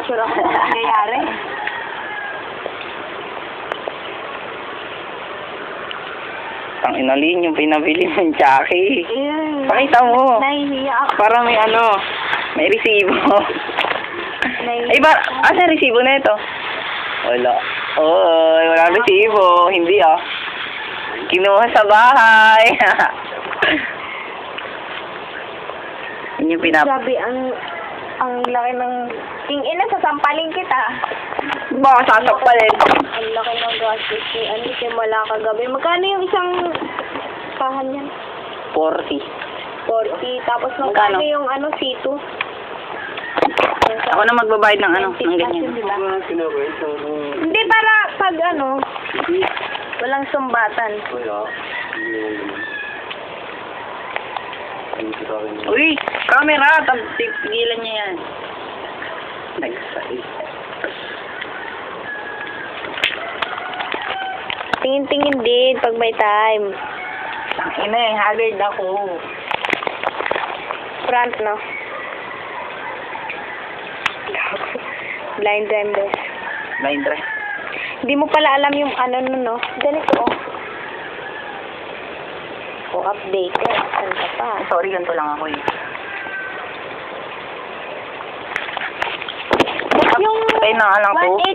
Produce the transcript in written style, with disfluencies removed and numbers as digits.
sure ako na nangyayari. Ang inalin yung pinabili ng Jackie. Pakita mo. Nahihiya ako. Para may may resibo. Ay ba, asa resibo na ito? Wala. Oy, wala resibo. Hindi Kinuha sa bahay. Yun yung Sabi, ang laki ng... King-ina, sasampalin kita. Baka sasakpalin. Ang laki ng gastos ni simula kagabi. Magkano yung isang kahan yan? 40. 40. Tapos Magkano? magkano yung C2? Ako na magbabayad ng ng ganyan. Diba? Hindi, para pag walang sumbatan. Uy, camera! Tigilan niya yan. Nagsait. Tingin-tingin din pag may time. Ina haggard ako. Front, no? Blind vendors. Blind drive. Hindi mo pala alam yung no? Ganito, updated. Ano ka pa? Sorry, ganito lang ako Yung Ay, naalang ko.